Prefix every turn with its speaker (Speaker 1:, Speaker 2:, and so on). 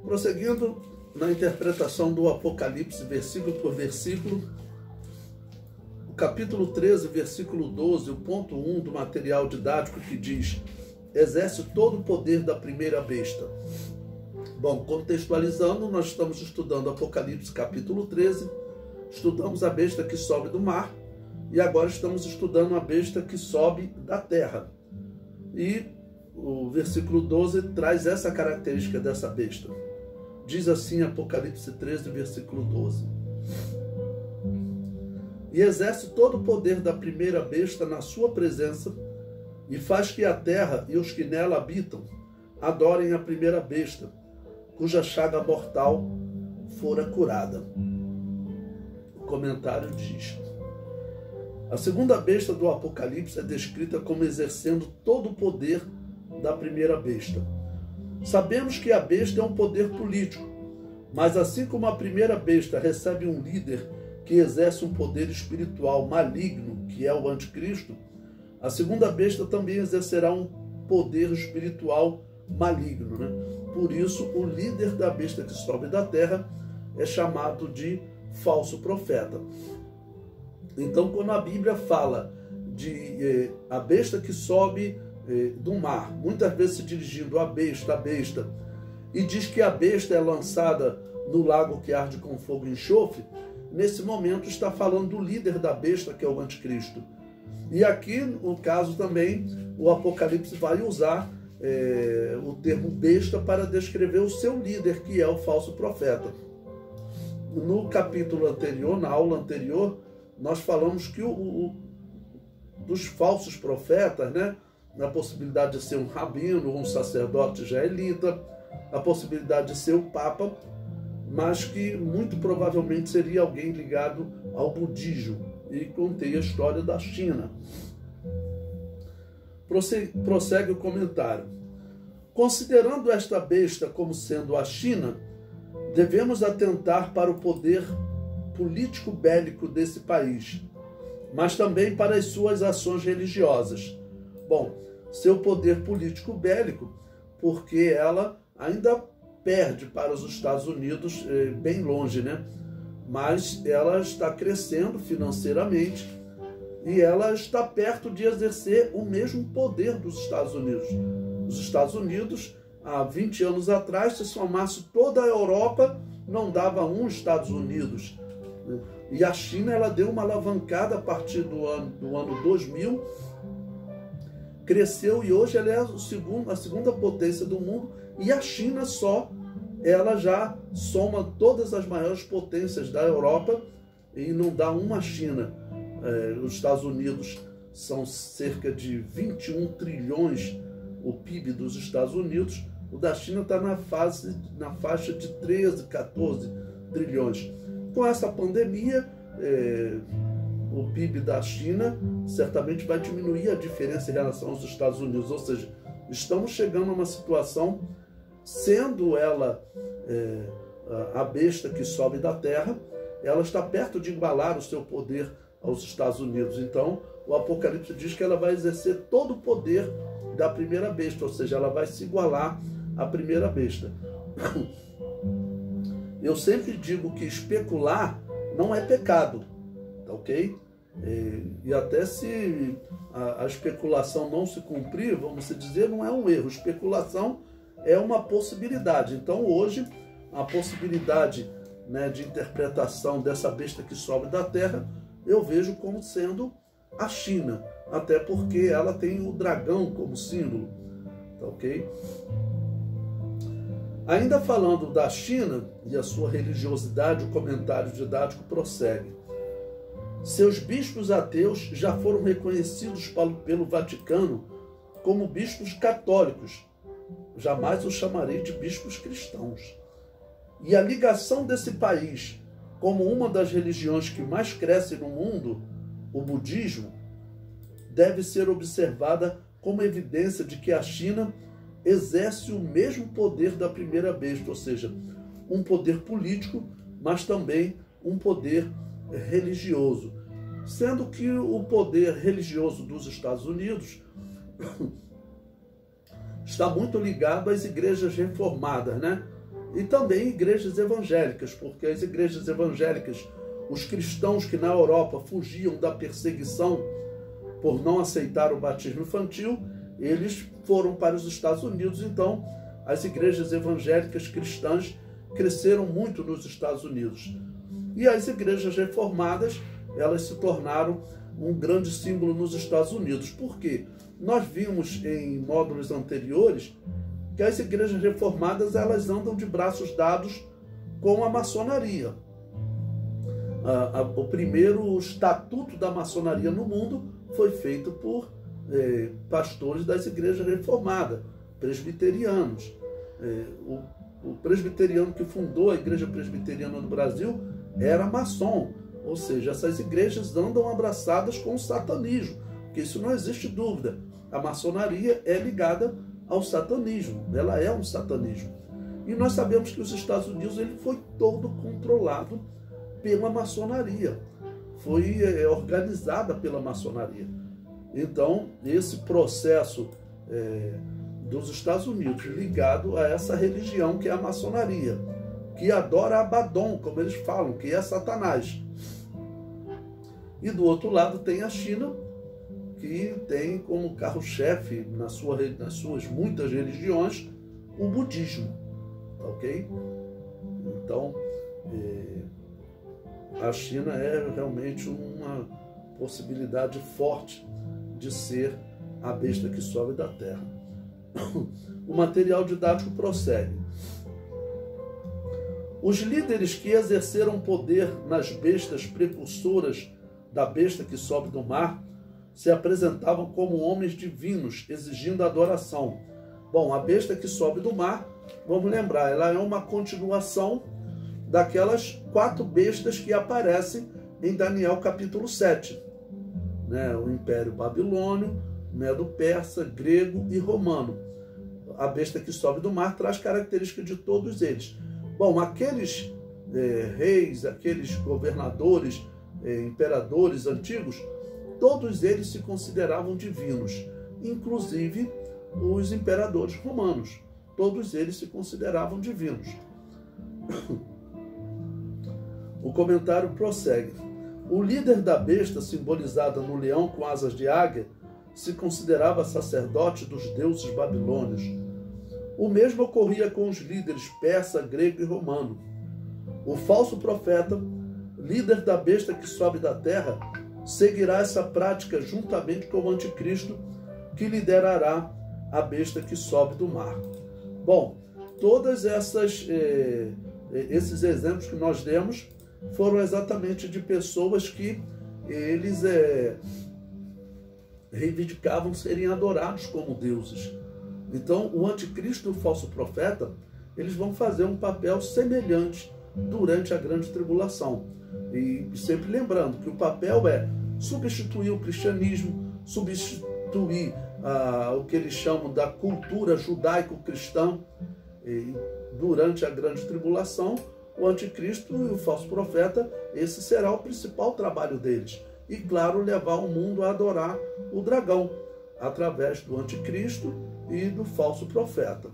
Speaker 1: Prosseguindo na interpretação do Apocalipse, versículo por versículo, o capítulo 13, versículo 12, o ponto 1 do material didático que diz: exerce todo o poder da primeira besta. Bom, contextualizando, nós estamos estudando Apocalipse capítulo 13, estudamos a besta que sobe do mar, e agora estamos estudando a besta que sobe da terra. E o versículo 12 traz essa característica dessa besta. Diz assim Apocalipse 13, versículo 12: e exerce todo o poder da primeira besta na sua presença, e faz que a terra e os que nela habitam adorem a primeira besta, cuja chaga mortal fora curada. O comentário diz: a segunda besta do Apocalipse é descrita como exercendo todo o poder da primeira besta. Sabemos que a besta é um poder político, mas assim como a primeira besta recebe um líder que exerce um poder espiritual maligno, que é o anticristo, a segunda besta também exercerá um poder espiritual maligno, né? Por isso, o líder da besta que sobe da terra é chamado de falso profeta. Então, quando a Bíblia fala de a besta que sobe do mar, muitas vezes se dirigindo à besta, e diz que a besta é lançada no lago que arde com fogo e enxofre, nesse momento está falando do líder da besta, que é o anticristo. E aqui, no caso também, o Apocalipse vai usar o termo besta para descrever o seu líder, que é o falso profeta. No capítulo anterior, na aula anterior, nós falamos que dos falsos profetas, né? Na possibilidade de ser um rabino, um sacerdote israelita, a possibilidade de ser o papa, mas que muito provavelmente seria alguém ligado ao budismo. E contei a história da China. Prossegue o comentário. Considerando esta besta como sendo a China, devemos atentar para o poder político-bélico desse país, mas também para as suas ações religiosas. Bom, seu poder político-bélico, porque ela ainda perde para os Estados Unidos bem longe, né? Mas ela está crescendo financeiramente e ela está perto de exercer o mesmo poder dos Estados Unidos. Os Estados Unidos, há 20 anos atrás, se somasse toda a Europa, não dava um Estados Unidos. E a China, ela deu uma alavancada a partir do ano 2000, cresceu e hoje ela é a segunda potência do mundo, e a China ela já soma todas as maiores potências da Europa e não dá uma China. Os Estados Unidos são cerca de 21 trilhões o PIB dos Estados Unidos, o da China está na faixa de 13, 14 trilhões. Com essa pandemia, o PIB da China certamente vai diminuir a diferença em relação aos Estados Unidos, ou seja, estamos chegando a uma situação, sendo ela a besta que sobe da terra, ela está perto de igualar o seu poder aos Estados Unidos. Então, o Apocalipse diz que ela vai exercer todo o poder da primeira besta, ou seja, ela vai se igualar à primeira besta. Eu sempre digo que especular não é pecado, tá ok? E até se a especulação não se cumprir, vamos dizer, não é um erro. Especulação é uma possibilidade. Então, hoje, a possibilidade, né, de interpretação dessa besta que sobe da terra, eu vejo como sendo a China, até porque ela tem o dragão como símbolo, tá ok? Ainda falando da China e a sua religiosidade, o comentário didático prossegue. Seus bispos ateus já foram reconhecidos pelo Vaticano como bispos católicos. Jamais os chamarei de bispos cristãos. E a ligação desse país como uma das religiões que mais cresce no mundo, o budismo, deve ser observada como evidência de que a China exerce o mesmo poder da primeira besta, ou seja, um poder político, mas também um poder religioso. Sendo que o poder religioso dos Estados Unidos está muito ligado às igrejas reformadas, né? e também igrejas evangélicas, porque as igrejas evangélicas, os cristãos que na Europa fugiam da perseguição por não aceitar o batismo infantil, eles foram para os Estados Unidos. Então, as igrejas evangélicas cristãs cresceram muito nos Estados Unidos. E as igrejas reformadas, elas se tornaram um grande símbolo nos Estados Unidos. Por quê? Nós vimos em módulos anteriores que as igrejas reformadas, elas andam de braços dados com a maçonaria. O primeiro estatuto da maçonaria no mundo foi feito por pastores das igrejas reformadas, presbiterianos. O presbiteriano que fundou a igreja presbiteriana no Brasil era maçom, ou seja, essas igrejas andam abraçadas com o satanismo, porque isso não existe dúvida. A maçonaria é ligada ao satanismo, ela é um satanismo. E nós sabemos que os Estados Unidos ele foi todo controlado pela maçonaria, foi organizada pela maçonaria. Então, esse processo dos Estados Unidos ligado a essa religião que é a maçonaria, que adora Abaddon, como eles falam, que é Satanás. E do outro lado tem a China, que tem como carro-chefe nas suas muitas religiões o budismo, ok? Então, a China é realmente uma possibilidade forte de ser a besta que sobe da terra. O material didático prossegue. Os líderes que exerceram poder nas bestas precursoras da besta que sobe do mar se apresentavam como homens divinos, exigindo adoração. Bom, a besta que sobe do mar, vamos lembrar, ela é uma continuação daquelas 4 bestas que aparecem em Daniel capítulo 7. O Império Babilônio, Medo-Persa, grego e romano. A besta que sobe do mar traz características de todos eles. Bom, aqueles reis, aqueles governadores, imperadores antigos, todos eles se consideravam divinos, inclusive os imperadores romanos. Todos eles se consideravam divinos. O comentário prossegue. O líder da besta, simbolizada no leão com asas de águia, se considerava sacerdote dos deuses babilônios. O mesmo ocorria com os líderes persa, grego e romano. O falso profeta, líder da besta que sobe da terra, seguirá essa prática juntamente com o anticristo, que liderará a besta que sobe do mar. Bom, todas esses exemplos que nós demos foram exatamente de pessoas que eles reivindicavam serem adorados como deuses. Então, o anticristo e o falso profeta, eles vão fazer um papel semelhante durante a grande tribulação. E sempre lembrando que o papel é substituir o cristianismo, substituir o que eles chamam da cultura judaico-cristã. Durante a grande tribulação, o anticristo e o falso profeta, esse será o principal trabalho deles. E, claro, levar o mundo a adorar o dragão, através do anticristo e do falso profeta.